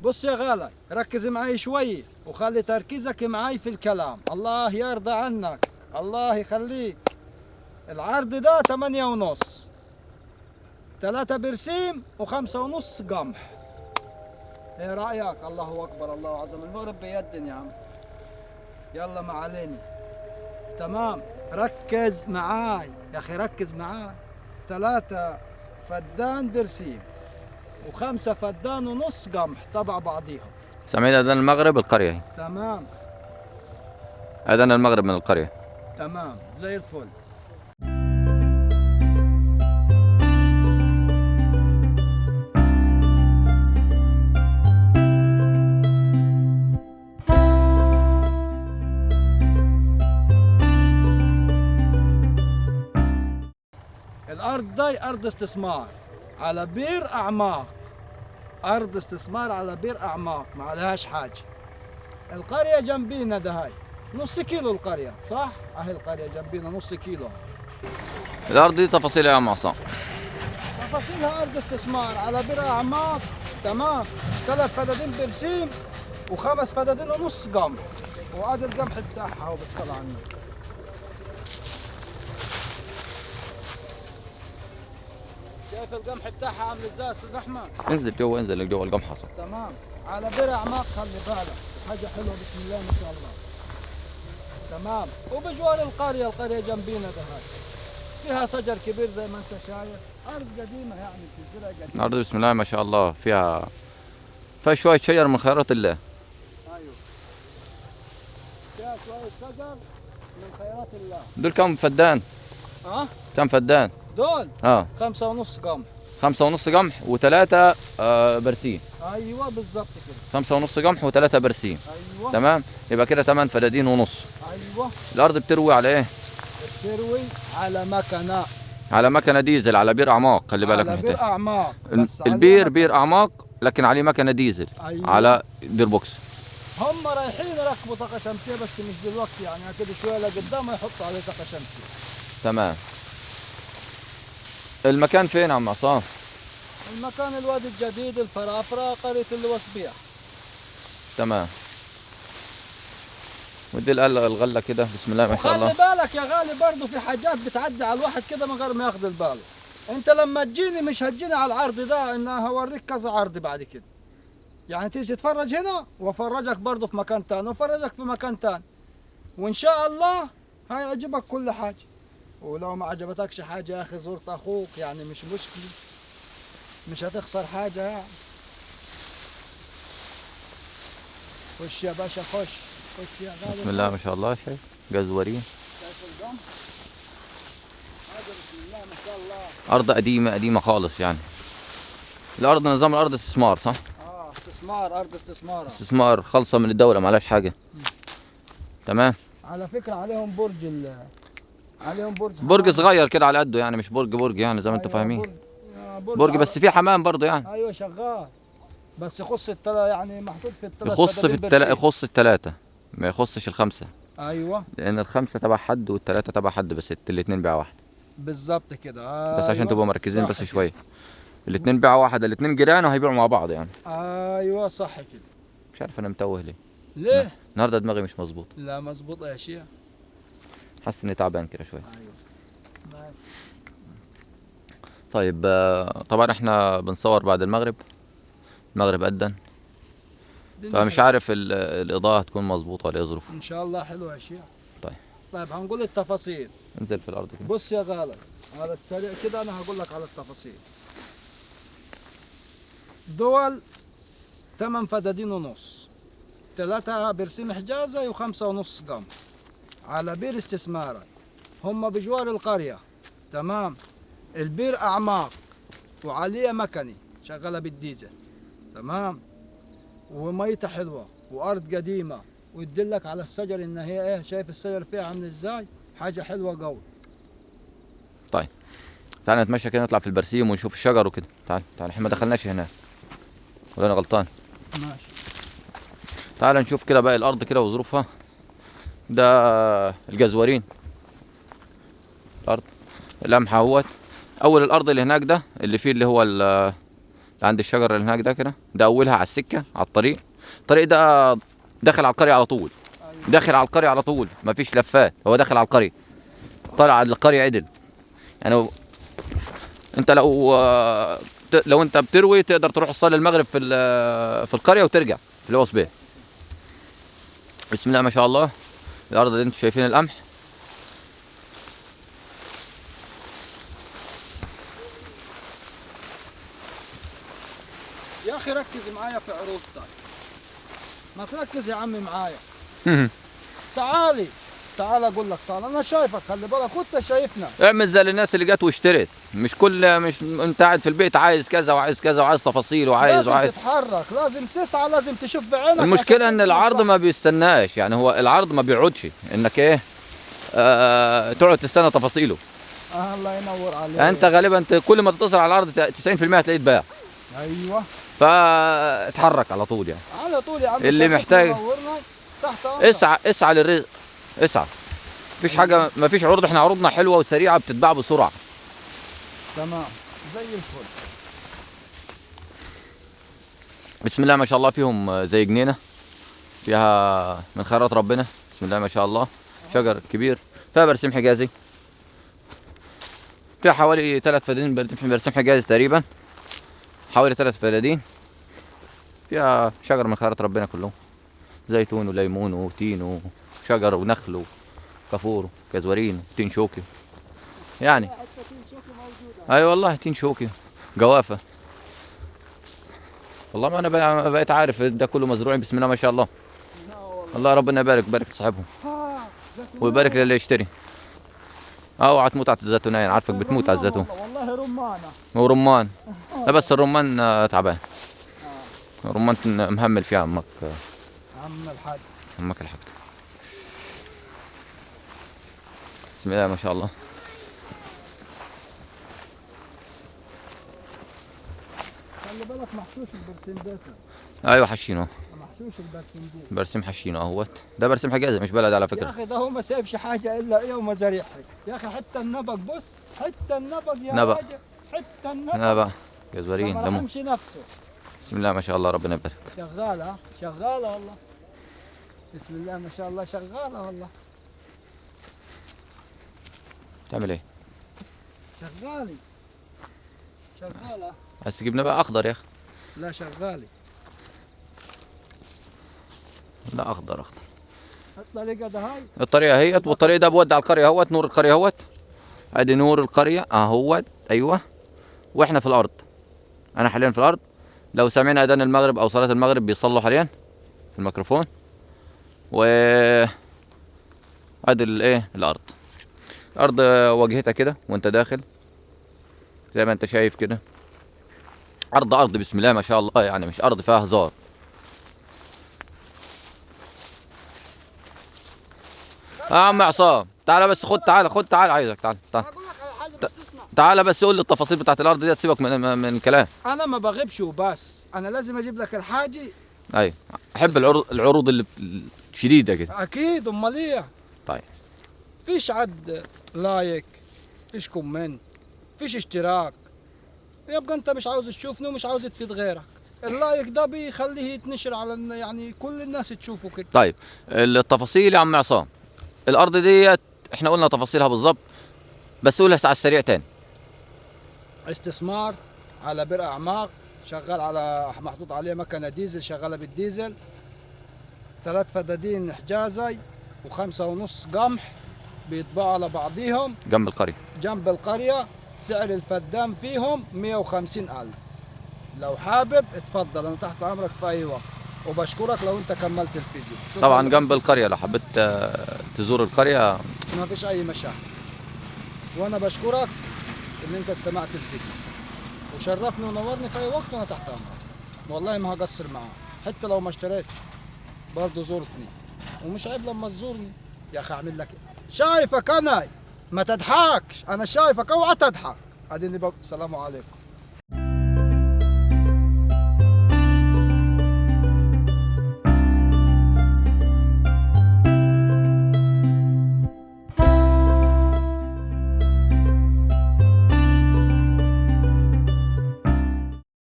بص يا غالي، ركز معي شوي وخلي تركيزك معي في الكلام. الله يرضى عنك، الله يخليك. العرض ده 8.5، 3 برسيم و5.5 قمح. ايه رأيك؟ الله أكبر الله أعظم. المغرب بيدن يا عم. يلا ما علينا. تمام، ركز معاي يا أخي، ركز معاي. 3 فدان برسيم و5 فدان ونص قمح تبع بعضيهم. سامعين اذان المغرب القرية هي. تمام اذان المغرب من القرية. تمام زي الفل. الأرض دي أرض استثمار على بير أعماق، أرض استثمار على بير أعماق، ما عليهاش حاجة. القرية جنبينا ده، هاي نص كيلو القرية، صح؟ أهي القرية جنبينا نص كيلو. الارض دي تفاصيلها يا عم عصام؟ تفاصيلها أرض استثمار على بير أعماق. تمام، 3 فدادين برسيم و5 فدادين ونص قمح، وادي القمح بتاعها اهو بالصلاة على النبي. شايف القمح بتاعها عامل ازاي يا استاذ احمد؟ انزل جوا، انزل جوا القمح حصل. تمام، على بير اعماق، خلي بالك حاجة حلوة بسم الله ما شاء الله. تمام، وبجوار القرية، القرية جنبينا ده، هاي فيها شجر كبير زي ما انت شايف، أرض قديمة يعني بتزرع قديمة. الارض بسم الله ما شاء الله فيها شوية شجر من خيرات الله. ايوه، فيها شوية شجر من خيرات الله. دول كم فدان؟ كم فدان؟ دول 5.5 قمح. 5.5 قمح و3 برسيم. ايوه بالظبط كده. 5.5 قمح و3 برسيم. ايوه تمام، يبقى كده 8 فدادين ونص. ايوه. الارض بتروي على ايه؟ بتروي على مكنه، على مكنه ديزل، على بير اعماق، خلي بالك على بير اعماق. البير بير اعماق لكن عليه مكنه ديزل. أيوة. على بير بوكس. هم رايحين يركبوا طاقه شمسيه بس مش دلوقتي، يعني كده شويه لقدام يحطوا عليه طاقه شمسيه. تمام. المكان فين يا عم عصام؟ المكان الوادي الجديد، الفرافره، قريه الوسبيع. تمام. ودي الغله كده بسم الله ما شاء الله. خلي بالك يا غالي برضه في حاجات بتعدي على الواحد كده من غير ما ياخذ باله. انت لما تجيني مش هتجيني على العرض ده، انا هوريك كذا عرض بعد كده. يعني تيجي تتفرج هنا وافرجك برضه في مكان تاني وافرجك في مكان تاني، وان شاء الله هيعجبك كل حاجه. ولو ما عجبتكش حاجه يا اخي زرت اخوك، يعني مش مشكله، مش هتخسر حاجه يعني. خش يا باشا، خش خش يا غالي. بسم الله ما شاء الله. شايف جزورين؟ شايف الجمر؟ هذا بسم الله ما شاء الله. ارض قديمه قديمه خالص يعني. الارض نظام الارض استثمار صح؟ استثمار، ارض استثمار. استثمار خالصه من الدوله، معلهاش حاجه. تمام. على فكره عليهم برج عليهم برج صغير كده على قده يعني، مش برج يعني زي ما انتم فاهمين. برج بس فيه حمام برضه يعني. ايوه شغال، بس يخص يعني محطوط في الثلاث. يخص الثلاثه، ما يخصش الخمسه. ايوه، لان الخمسه تبع حد والثلاثه تبع حد، بس الاثنين بيع واحد. بالظبط كده. بس عشان تبقوا مركزين بس كده. شويه. الاثنين بيع واحد، الاثنين جيران وهيبيعوا مع بعض يعني. ايوه صح كده. مش عارف انا متوه ليه. ليه؟ النهارده دماغي مش مظبوط. لا مظبوط يا شيخ. حاسس اني تعبان كده شويه. ايوه ماشي. طيب طبعا احنا بنصور بعد المغرب أذن، فمش عارف الإضاءة هتكون مظبوطة ولا ايه ظروفها. ان شاء الله حلوه يا شيخ. طيب هنقول التفاصيل. انزل في الأرض كده. بص يا غالي، على السريع كده انا هقول لك على التفاصيل. دول 8 فدادين ونص، 3 برسيم حجازي و5.5 قمح، على بير استثماري، هم بجوار القرية. تمام، البير أعماق وعليه مكني شغالة بالديزل. تمام، وميتها حلوة وأرض قديمة، ويدلك على الشجر إن هي إيه، شايف الشجر فيها عامل إزاي، حاجة حلوة قوي. طيب تعال نتمشى كده، نطلع في البرسيم ونشوف الشجر وكده. تعال احنا ما دخلناش هناك ولا انا غلطان؟ ماشي. تعال نشوف كده باقي الأرض كده وظروفها. ده الجزورين، الأرض القمح اهوت. أول الأرض اللي هناك ده اللي فيه اللي هو عند الشجر اللي هناك ده كده، ده اولها على السكه على الطريق. الطريق ده داخل على القريه على طول، داخل على القريه على طول، مفيش لفات، هو داخل على القريه، طالع على القريه عدل. يعني انت لو انت بتروي تقدر تروح تصلي المغرب في القريه وترجع اللي هو صبيح. بسم الله ما شاء الله. الارض اللي انتم شايفين القمح. يا اخي ركز معايا في عروضتك، ما تركز يا عمي معايا. تعالي اقول لك، تعال انا شايفك، خلي بالك وانت شايفنا. اعمل زي الناس اللي جت واشترت، مش انت قاعد في البيت عايز كذا وعايز كذا وعايز تفاصيل لازم تتحرك، لازم تسعى، لازم تشوف بعينك. المشكله ان العرض ما بيستناش، يعني هو العرض ما بيقعدش انك ايه تقعد تستنى تفاصيله. الله ينور عليك. انت غالبا كل ما تتصل على العرض 90% هتلاقيه اتباع. ايوه، فاتحرك على طول يعني. على طول يا عم. اللي محتاج تحت أمرك. اسعى للرزق، اسعى. مفيش حاجه، مفيش عروض، احنا عروضنا حلوه وسريعه بتتباع بسرعه. تمام زي الفل. بسم الله ما شاء الله. فيهم زي جنينه فيها من خيرات ربنا. بسم الله ما شاء الله. شجر كبير، فيها برسيم حجازي، فيها حوالي 3 فدادين برسيم حجازي تقريبا، حوالي 3 فدادين. فيها شجر من خيرات ربنا كلهم، زيتون وليمون وتين وشجر ونخل وكافور وكزورين وتين شوكي. يعني اي والله تين شوكي جوافه. والله ما انا بقيت عارف ده كله مزروعين. بسم الله ما شاء الله. الله ربنا يبارك، بارك لصاحبهم ويبارك للي يشتري. اوعى تموت على الزيتونية، انا عارفك بتموت على الزيتون. والله رمانه ورمان. لا بس الرمان تعبان. الرمان مهمل فيها عمك. عم الحاج. عمك الحاج. بسم الله ما شاء الله. خلي بالك محشوش البرسيم ده. ايوه حشينه. محشوش البرسيم دي. برسيم حشينه اهوت. ده برسيم حجازي مش بلد على فكره. يا اخي ده هو ما سايبش حاجه الا ايه ومزاريحك. يا اخي حتى النبق، بص حتى النبق يا نبق. راجل، حتى النبق. نبق جزورين ما ليمون. رحمش نفسه. بسم الله ما شاء الله ربنا يبارك. شغاله شغاله والله. بسم الله ما شاء الله شغاله والله. تعمل ايه؟ شغالي شغاله. عايز تجيب نبق اخضر يا اخي؟ لا شغالي. لا اخضر. الطريقه ده هاي. الطريقه هيت، والطريق ده بودي على القريه اهوت. نور القريه اهوت. ادي نور القريه اهوت. ايوه. واحنا في الارض. انا حاليا في الارض. لو سمعنا اذان المغرب او صلاه المغرب بيصلوا حاليا في الميكروفون. و ادي الايه الارض. الارض واجهتها كده وانت داخل زي ما انت شايف كده. ارض بسم الله ما شاء الله، يعني مش ارض فيها هزار. عم عصام تعالى بس، خد تعالى عايزك تعالى. اقول لك على حاجه بس اسمع. تعالى بس قول لي التفاصيل بتاعت الارض دي، تسيبك من كلام. انا ما بغيبش وبس، انا لازم اجيب لك الحاجه. ايوه احب العروض اللي شديده كده. اكيد، امال ايه. طيب فيش عد لايك، فيش كومنت، فيش اشتراك، يبقى انت مش عاوز تشوفني ومش عاوز تفيد غيرك. اللايك ده بيخليه يتنشر على يعني كل الناس تشوفه كده. طيب التفاصيل يا عم عصام. الارض ديت احنا قلنا تفاصيلها بالظبط، بس قولها على السريع تاني. استثمار على بئر اعماق، شغال على محطوط عليه مكنه ديزل شغاله بالديزل، 3 فدادين حجازي و5.5 قمح بيطبعوا على بعضيهم جنب القريه. سعر الفدان فيهم 150,000. لو حابب اتفضل، انا تحت امرك في اي وقت، وبشكرك لو انت كملت الفيديو. طبعا جنب القريه، لو حبيت تزور القريه ما فيش اي مشاكل. وانا بشكرك ان انت استمعت الفيديو، وشرفني ونورني في اي وقت، وانا تحت امرك والله ما هقصر معاك. حتى لو ما اشتريت برضه زورتني، ومش عيب لما تزورني يا اخي. اعمل لك ايه؟ شايفك انا، ما تضحكش، انا شايفك اوعى تضحك. اديني بقى. السلام عليكم.